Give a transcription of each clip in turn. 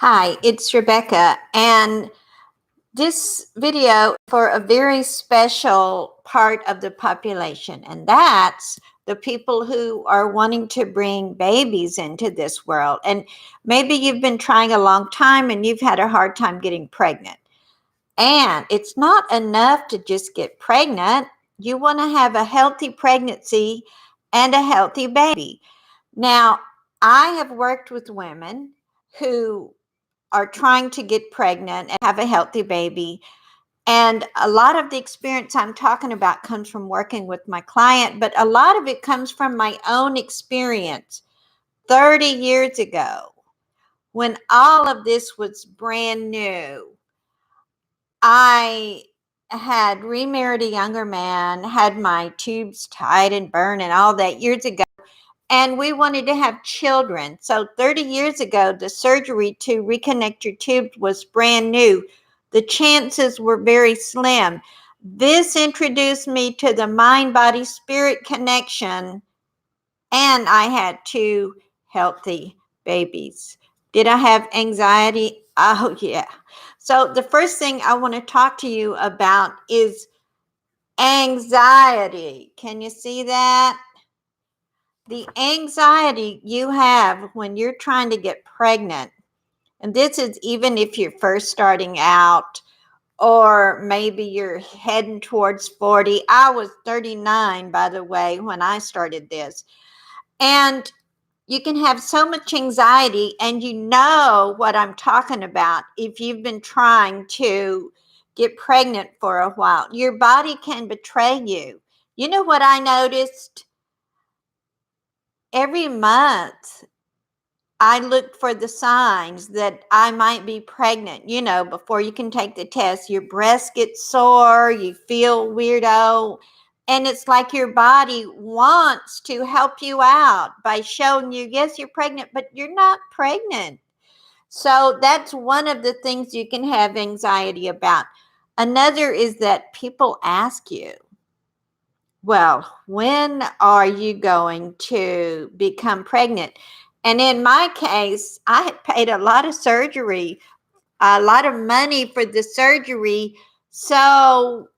Hi, it's Rebecca, and this video for a very special part of the population, and that's the people who are wanting to bring babies into this world. And maybe you've been trying a long time and you've had a hard time getting pregnant. And it's not enough to just get pregnant. You want to have a healthy pregnancy and a healthy baby. Now, I have worked with women who are trying to get pregnant and have a healthy baby. And a lot of the experience I'm talking about comes from working with my client, but a lot of it comes from my own experience 30 years ago when all of this was brand new. I had remarried a younger man, had my tubes tied and burned and all that years ago. And we wanted to have children. So 30 years ago, the surgery to reconnect your tubes was brand new. The chances were very slim. This introduced me to the mind, body, spirit connection, and I had two healthy babies. Did I have anxiety? Oh, yeah. So the first thing I want to talk to you about is anxiety. Can you see that? The anxiety you have when you're trying to get pregnant, and this is even if you're first starting out or maybe you're heading towards 40. I was 39, by the way, when I started this. And you can have so much anxiety, and you know what I'm talking about if you've been trying to get pregnant for a while. Your body can betray you. You know what I noticed? Every month, I looked for the signs that I might be pregnant. You know, before you can take the test, your breast gets sore, you feel weirdo, and it's like your body wants to help you out by showing you, yes, you're pregnant, but you're not pregnant. So that's one of the things you can have anxiety about. Another is that people ask you, well, when are you going to become pregnant? And in my case, I had paid a lot of surgery, a lot of money for the surgery. So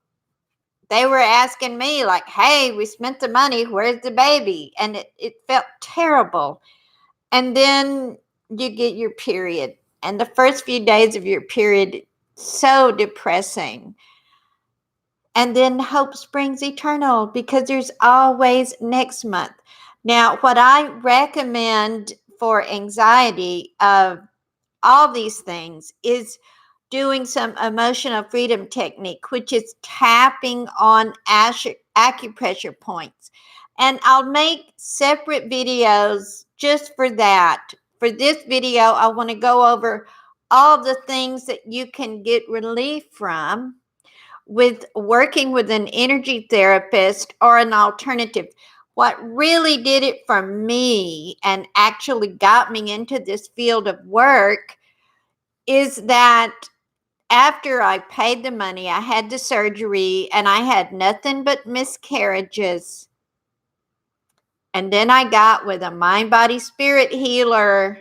they were asking me, like, hey, we spent the money. Where's the baby? And it felt terrible. And then you get your period. And the first few days of your period, so depressing. And then hope springs eternal because there's always next month. Now, what I recommend for anxiety of all these things is doing some emotional freedom technique, which is tapping on acupressure points. And I'll make separate videos just for that. For this video, I want to go over all the things that you can get relief from with working with an energy therapist or an alternative. What really did it for me and actually got me into this field of work is that after I paid the money, I had the surgery and I had nothing but miscarriages. And then I got with a mind, body, spirit healer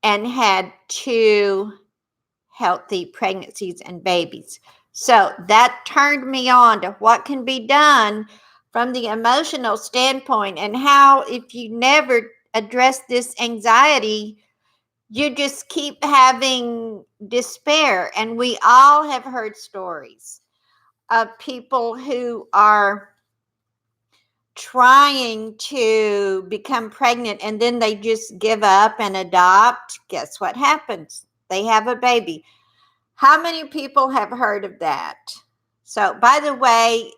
and had two healthy pregnancies and babies. So that turned me on to what can be done from the emotional standpoint, and how if you never address this anxiety, you just keep having despair. And we all have heard stories of people who are trying to become pregnant and then they just give up and adopt. Guess what happens? They have a baby. How many people have heard of that? So, by the way,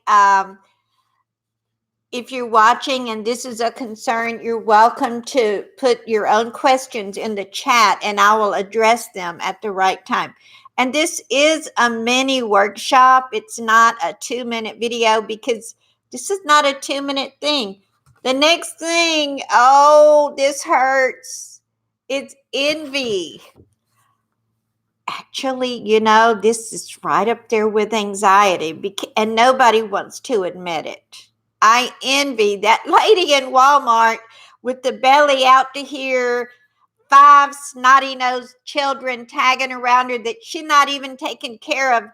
if you're watching and this is a concern, you're welcome to put your own questions in the chat and I will address them at the right time. And this is a mini workshop. It's not a 2-minute video because this is not a 2-minute thing. The next thing, oh, this hurts. It's envy. Actually, you know, this is right up there with anxiety, and nobody wants to admit it. I envy that lady in Walmart with the belly out to here, 5 snotty-nosed children tagging around her that she's not even taking care of.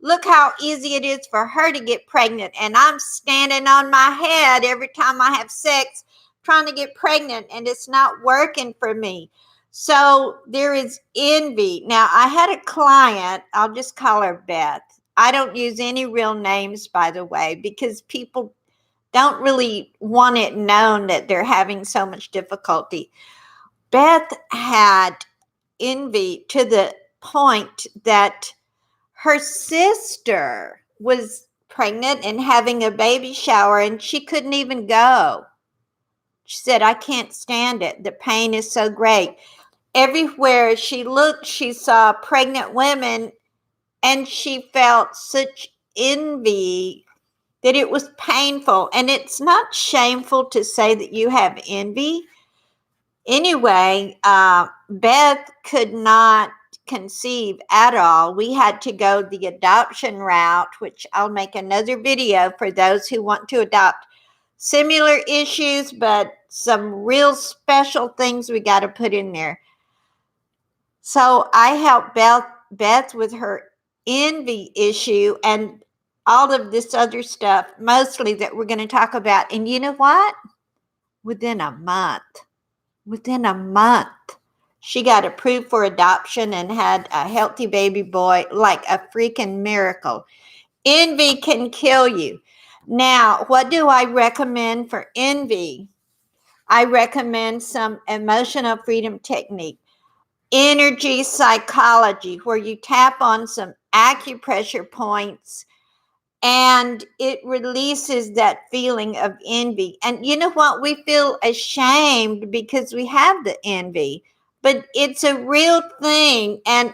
Look how easy it is for her to get pregnant. And I'm standing on my head every time I have sex trying to get pregnant, and it's not working for me. So there is envy. Now, I had a client, I'll just call her Beth. I don't use any real names, by the way, because people don't really want it known that they're having so much difficulty. Beth had envy to the point that her sister was pregnant and having a baby shower, and she couldn't even go. She said, I can't stand it. The pain is so great. Everywhere she looked, she saw pregnant women, and she felt such envy that it was painful. And it's not shameful to say that you have envy. Anyway, Beth could not conceive at all. We had to go the adoption route, which I'll make another video for those who want to adopt. Similar issues, but some real special things we got to put in there. So I helped Beth with her envy issue and all of this other stuff, mostly that we're going to talk about. And you know what? Within a month, she got approved for adoption and had a healthy baby boy, like a freaking miracle. Envy can kill you. Now, what do I recommend for envy? I recommend some emotional freedom technique, energy psychology, where you tap on some acupressure points and it releases that feeling of envy. And you know what? We feel ashamed because we have the envy, but it's a real thing. And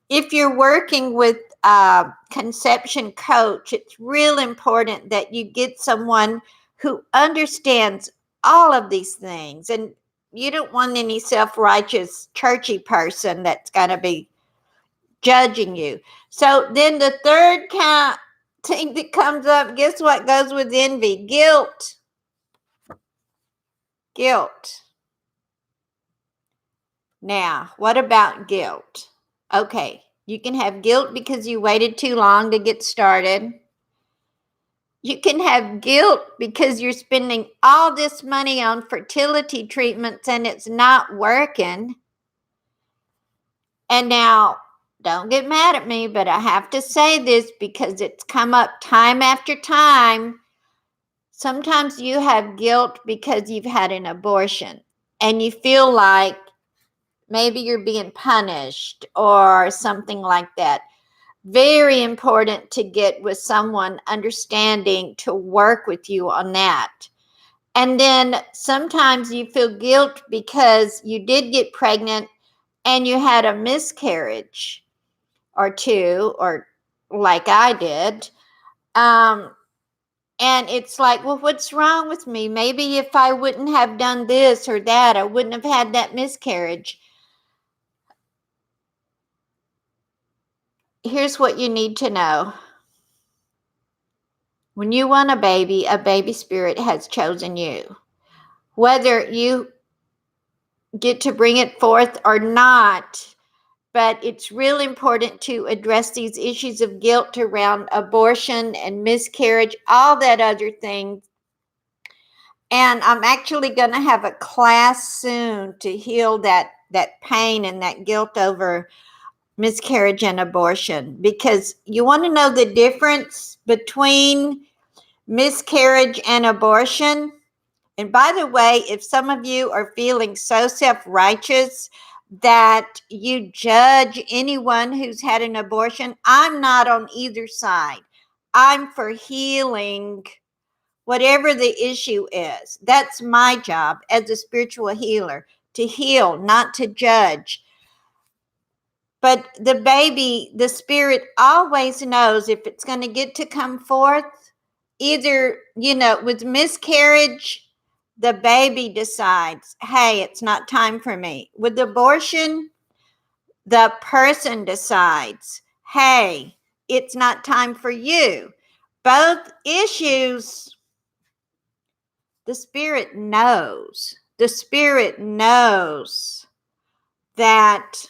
if you're working with a conception coach, it's real important that you get someone who understands all of these things. And you don't want any self-righteous, churchy person that's going to be judging you. So then the third thing that comes up, guess what goes with envy? Guilt. Now, what about guilt? Okay, you can have guilt because you waited too long to get started. You can have guilt because you're spending all this money on fertility treatments and it's not working. And now, don't get mad at me, but I have to say this because it's come up time after time. Sometimes you have guilt because you've had an abortion and you feel like maybe you're being punished or something like that. Very important to get with someone understanding to work with you on that. And then sometimes you feel guilt because you did get pregnant and you had a miscarriage or two, or like I did. And it's like, well, what's wrong with me? Maybe if I wouldn't have done this or that, I wouldn't have had that miscarriage. Here's what you need to know. When you want a baby spirit has chosen you. Whether you get to bring it forth or not, but it's really important to address these issues of guilt around abortion and miscarriage, all that other thing. And I'm actually going to have a class soon to heal that pain and that guilt over miscarriage and abortion, because you want to know the difference between miscarriage and abortion. And by the way, if some of you are feeling so self-righteous that you judge anyone who's had an abortion, I'm not on either side. I'm for healing whatever the issue is. That's my job as a spiritual healer, to heal, not to judge. But the baby, the spirit always knows if it's going to get to come forth. Either, with miscarriage, the baby decides, hey, it's not time for me. With abortion, the person decides, hey, it's not time for you. Both issues, the spirit knows. The spirit knows that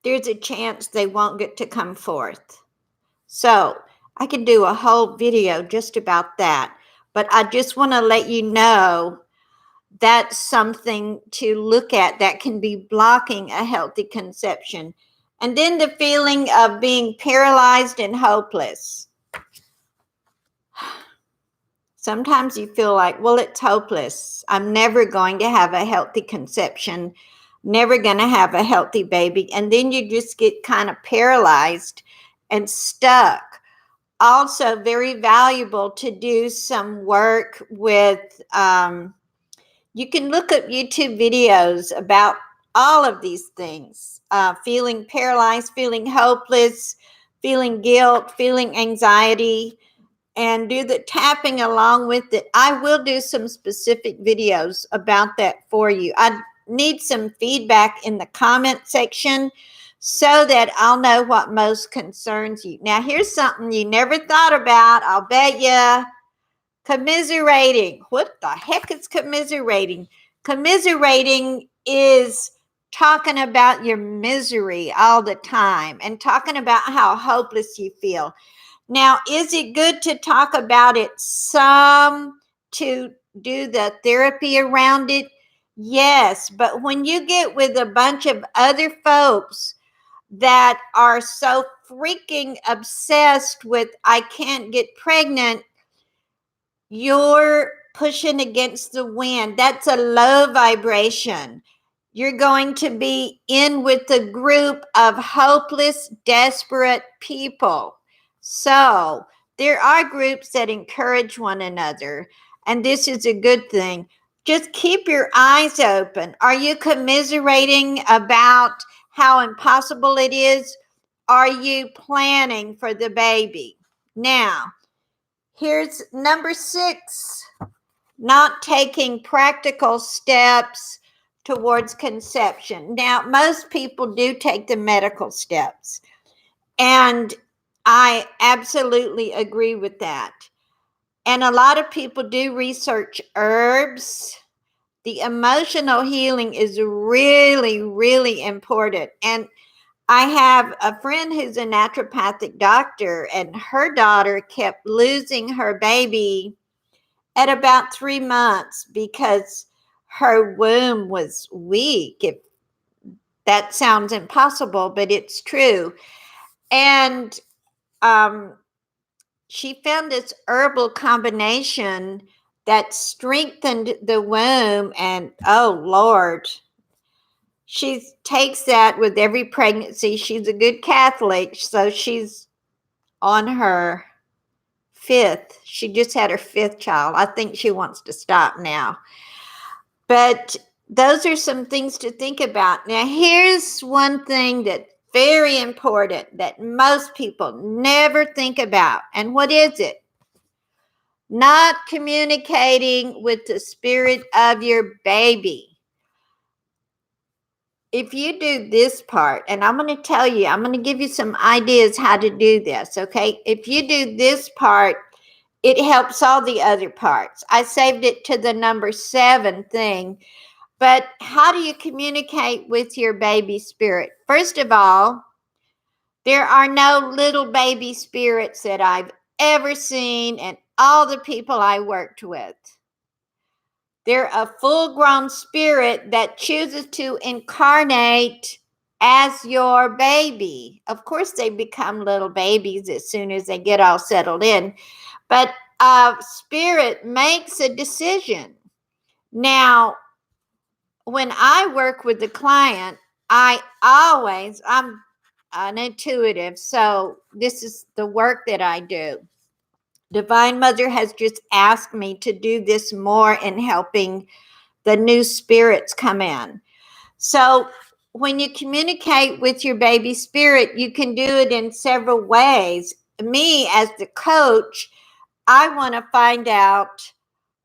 there's a chance they won't get to come forth. So I could do a whole video just about that, but I just want to let you know that's something to look at that can be blocking a healthy conception. And then the feeling of being paralyzed and hopeless. Sometimes you feel like, well, it's hopeless. I'm never going to have a healthy conception, never going to have a healthy baby. And then you just get kind of paralyzed and stuck. Also, very valuable to do some work with, you can look up YouTube videos about all of these things, feeling paralyzed, feeling hopeless, feeling guilt, feeling anxiety, and do the tapping along with it. I will do some specific videos about that for you. I need some feedback in the comment section so that I'll know what most concerns you. Now, here's something you never thought about, I'll bet you. Commiserating. What the heck is commiserating? Commiserating is talking about your misery all the time and talking about how hopeless you feel. Now, is it good to talk about it some, to do the therapy around it? Yes, but when you get with a bunch of other folks that are so freaking obsessed with, I can't get pregnant, you're pushing against the wind. That's a low vibration. You're going to be in with a group of hopeless, desperate people. So there are groups that encourage one another, and this is a good thing. Just keep your eyes open. Are you commiserating about how impossible it is? Are you planning for the baby? Now, here's number 6, not taking practical steps towards conception. Now, most people do take the medical steps, and I absolutely agree with that. And a lot of people do research herbs. The emotional healing is really, really important. And I have a friend who's a naturopathic doctor, and her daughter kept losing her baby at about 3 months because her womb was weak. That sounds impossible, but it's true. And she found this herbal combination that strengthened the womb, and oh Lord, she takes that with every pregnancy. She's a good Catholic, so she's on her 5th. She just had her 5th child. I think she wants to stop now. But those are some things to think about. Now, here's one thing that's very important that most people never think about. And what is it? Not communicating with the spirit of your baby. If you do this part, and I'm going to tell you, I'm going to give you some ideas how to do this, okay? If you do this part, it helps all the other parts. I saved it to the number 7 thing. But how do you communicate with your baby spirit? First of all, there are no little baby spirits that I've ever seen and all the people I worked with. They're a full-grown spirit that chooses to incarnate as your baby. Of course, they become little babies as soon as they get all settled in. But spirit makes a decision. Now, when I work with the client, I'm an intuitive, so this is the work that I do. Divine Mother has just asked me to do this more in helping the new spirits come in. So when you communicate with your baby spirit, you can do it in several ways. Me, as the coach, I want to find out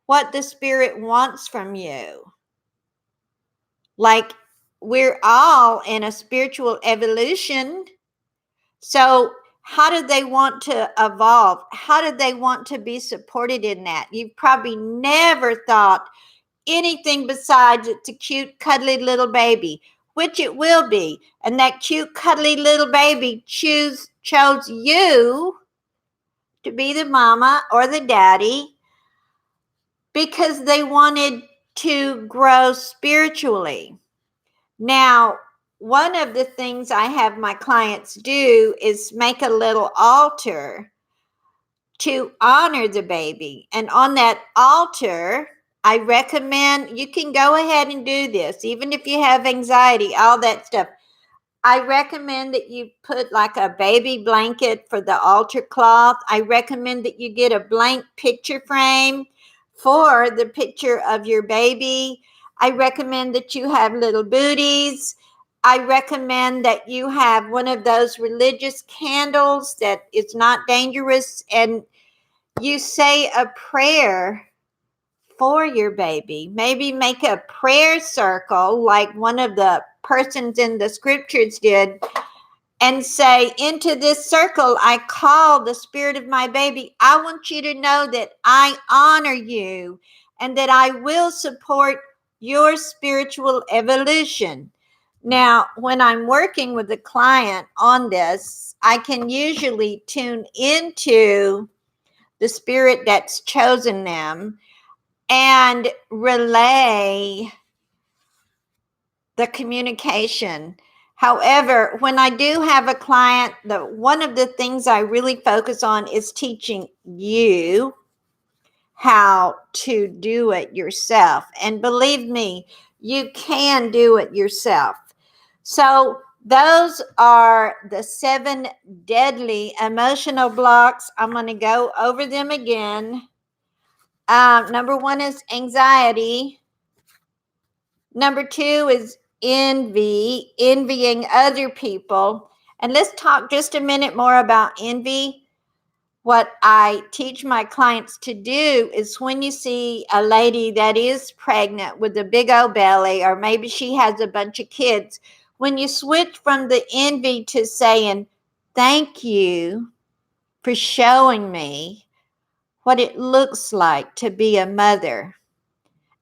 what the spirit wants from you. Like, we're all in a spiritual evolution. So how do they want to evolve? How do they want to be supported in that? You've probably never thought anything besides it's a cute, cuddly little baby, which it will be. And that cute, cuddly little baby chose you to be the mama or the daddy because they wanted to grow spiritually. Now, one of the things I have my clients do is make a little altar to honor the baby. And on that altar, I recommend you can go ahead and do this, even if you have anxiety, all that stuff. I recommend that you put like a baby blanket for the altar cloth. I recommend that you get a blank picture frame for the picture of your baby. I recommend that you have little booties. I recommend that you have one of those religious candles that is not dangerous, and you say a prayer for your baby. Maybe make a prayer circle like one of the persons in the scriptures did, and say, into this circle, I call the spirit of my baby. I want you to know that I honor you and that I will support your spiritual evolution. Now, when I'm working with a client on this, I can usually tune into the spirit that's chosen them and relay the communication. However, when I do have a client, one of the things I really focus on is teaching you how to do it yourself. And believe me, you can do it yourself. So those are the 7 deadly emotional blocks. I'm going to go over them again. Number 1 is anxiety. Number 2 is envying other people. And let's talk just a minute more about envy. What I teach my clients to do is when you see a lady that is pregnant with a big old belly, or maybe she has a bunch of kids, when you switch from the envy to saying, thank you for showing me what it looks like to be a mother.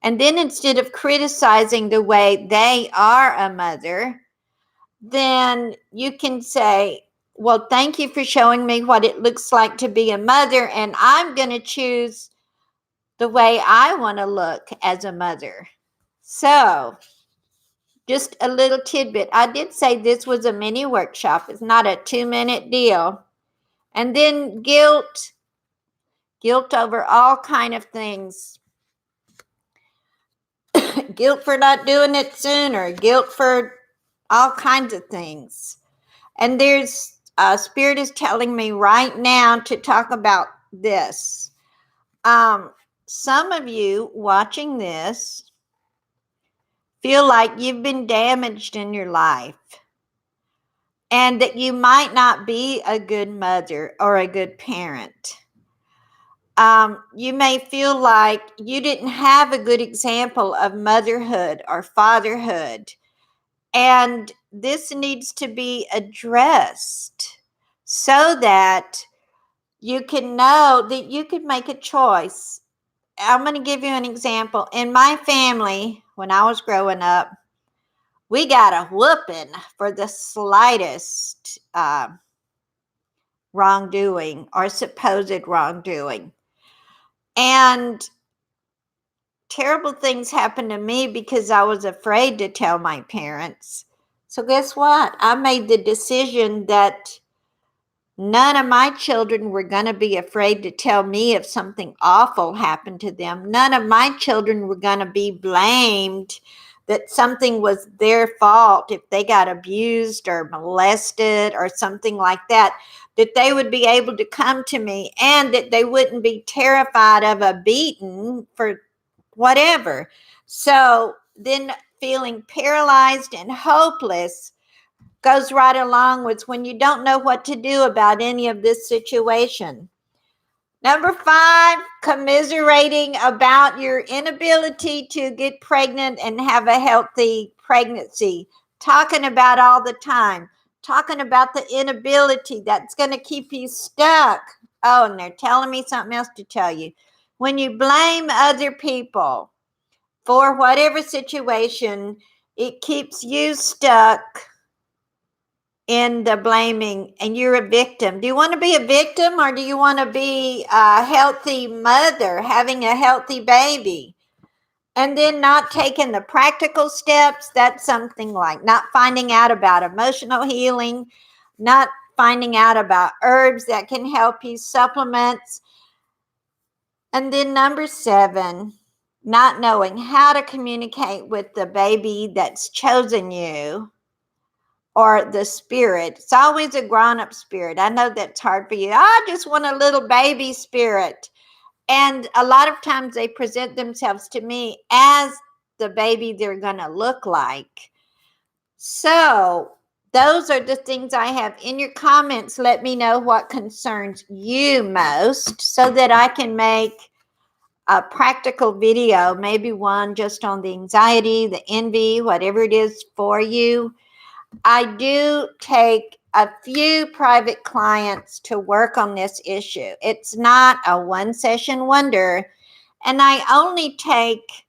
And then instead of criticizing the way they are a mother, then you can say, well, thank you for showing me what it looks like to be a mother, and I'm going to choose the way I want to look as a mother. So, just a little tidbit. I did say this was a mini workshop. It's not a 2-minute deal. And then guilt over all kind of things. Guilt for not doing it sooner, guilt for all kinds of things. And there's Spirit is telling me right now to talk about this. Some of you watching this feel like you've been damaged in your life and that you might not be a good mother or a good parent. You may feel like you didn't have a good example of motherhood or fatherhood. And this needs to be addressed so that you can know that you could make a choice. I'm going to give you an example. In my family, when I was growing up, we got a whooping for the slightest wrongdoing or supposed wrongdoing. And terrible things happened to me because I was afraid to tell my parents. So guess what? I made the decision that none of my children were going to be afraid to tell me if something awful happened to them. None of my children were going to be blamed that something was their fault if they got abused or molested or something like that, that they would be able to come to me and that they wouldn't be terrified of a beating for whatever. So then feeling paralyzed and hopeless goes right along with when you don't know what to do about any of this situation. Number 5, commiserating about your inability to get pregnant and have a healthy pregnancy. Talking about all the time. Talking about the inability that's going to keep you stuck. Oh, and they're telling me something else to tell you. When you blame other people for whatever situation, it keeps you stuck in the blaming and you're a victim. Do you want to be a victim, or do you want to be a healthy mother having a healthy baby? And then not taking the practical steps, that's something like not finding out about emotional healing, not finding out about herbs that can help you, supplements. And then number 7, not knowing how to communicate with the baby that's chosen you, or the spirit. It's always a grown-up spirit. I know that's hard for you. I just want a little baby spirit. And a lot of times they present themselves to me as the baby they're going to look like. So those are the things I have. In your comments, let me know what concerns you most so that I can make a practical video, maybe one just on the anxiety, the envy, whatever it is for you. I do take a few private clients to work on this issue. It's not a one session wonder. And I only take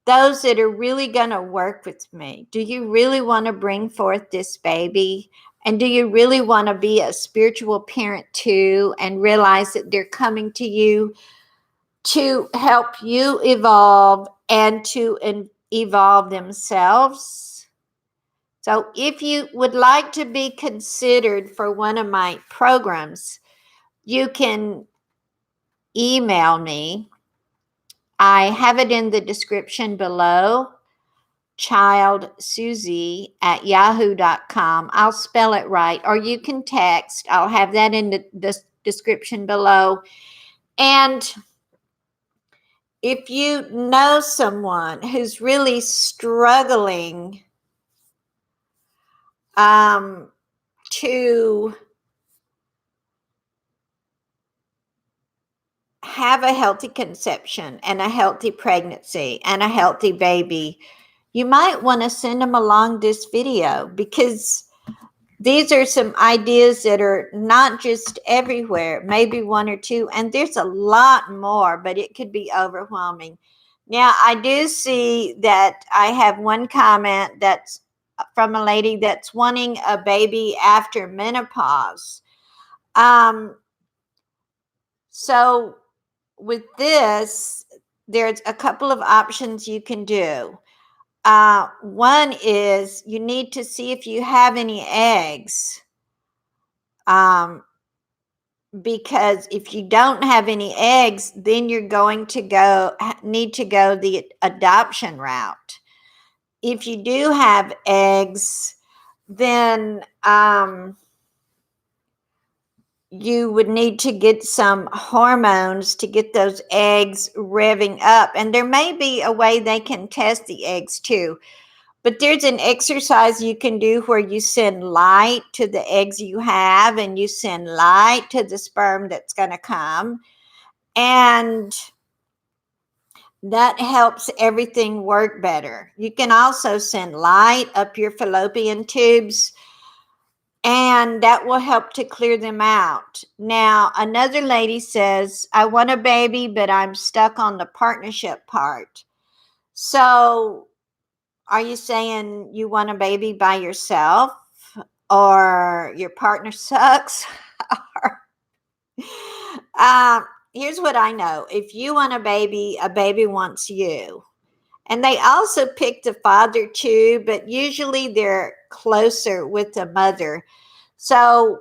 those that are really going to work with me. Do you really want to bring forth this baby? And do you really want to be a spiritual parent too, and realize that they're coming to you to help you evolve and to evolve themselves? So if you would like to be considered for one of my programs, you can email me. I have it in the description below, childsuzy@yahoo.com. I'll spell it right, or you can text. I'll have that in the description below. And if you know someone who's really struggling to have a healthy conception and a healthy pregnancy and a healthy baby, you might want to send them along this video, because these are some ideas that are not just everywhere, maybe one or two, and there's a lot more, but it could be overwhelming. Now, I do see that I have one comment that's from a lady that's wanting a baby after menopause. So with this, there's a couple of options you can do. One is you need to see if you have any eggs. Because if you don't have any eggs, then you're going to need to go the adoption route. If you do have eggs, then you would need to get some hormones to get those eggs revving up. And there may be a way they can test the eggs too. But there's an exercise you can do where you send light to the eggs you have, and you send light to the sperm that's going to come. And that helps everything work better. You can also send light up your fallopian tubes, and that will help to clear them out. Now, another lady says, I want a baby, but I'm stuck on the partnership part. So, are you saying you want a baby by yourself, or your partner sucks? Here's what I know. If you want a baby wants you. And they also pick the father too, but usually they're closer with the mother. So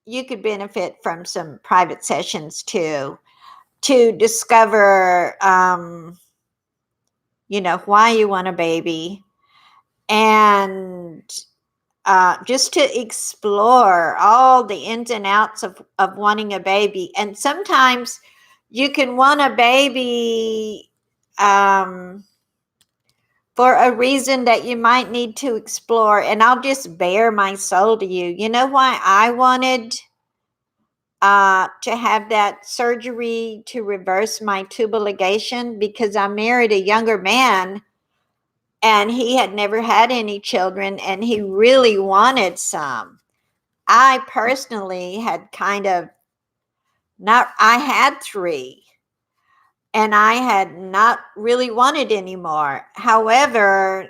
you could benefit from some private sessions too, to discover why you want a baby, and just to explore all the ins and outs of wanting a baby. And sometimes you can want a baby for a reason that you might need to explore. And I'll just bare my soul to you. You know why I wanted to have that surgery to reverse my tubal ligation? Because I married a younger man, and he had never had any children, and he really wanted some. I personally had I had 3, and I had not really wanted anymore. However,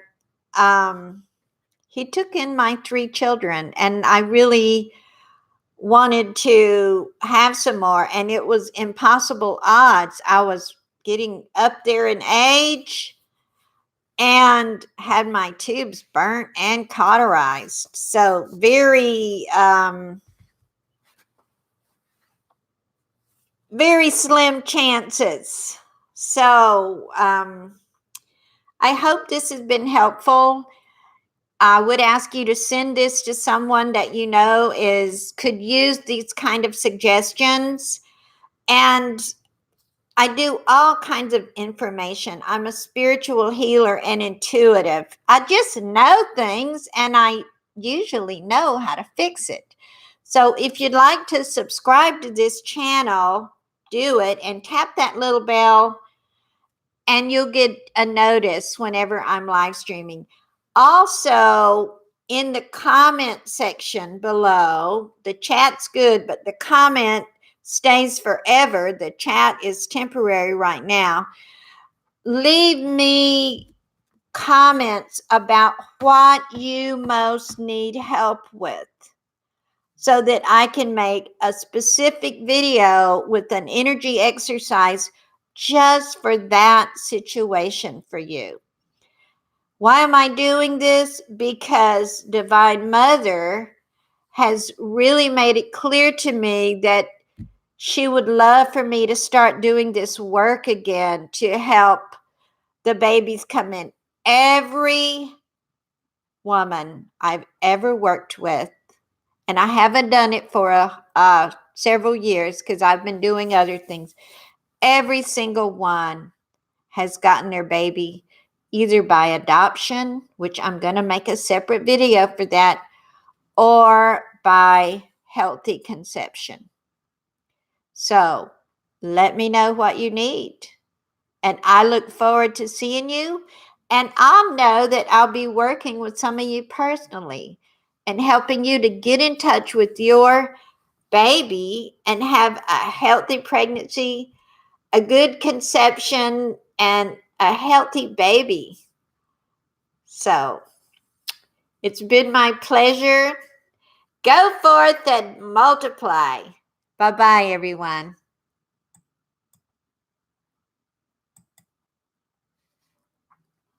he took in my 3 children, and I really wanted to have some more, and it was impossible odds. I was getting up there in age and had my tubes burnt and cauterized. So very slim chances. So I hope this has been helpful. I would ask you to send this to someone that you know could use these kind of suggestions. And I do all kinds of information. I'm a spiritual healer and intuitive. I just know things, and I usually know how to fix it. So if you'd like to subscribe to this channel, do it and tap that little bell, and you'll get a notice whenever I'm live streaming. Also, in the comment section below, the chat's good, but the comment stays forever. The chat is temporary right now. Leave me comments about what you most need help with, so that I can make a specific video with an energy exercise just for that situation for you. Why am I doing this? Because Divine Mother has really made it clear to me that she would love for me to start doing this work again to help the babies come in. Every woman I've ever worked with, and I haven't done it for several years because I've been doing other things, every single one has gotten their baby either by adoption, which I'm going to make a separate video for that, or by healthy conception. So let me know what you need. And I look forward to seeing you. And I'll know that I'll be working with some of you personally and helping you to get in touch with your baby and have a healthy pregnancy, a good conception, and a healthy baby. So it's been my pleasure. Go forth and multiply. Bye-bye, everyone.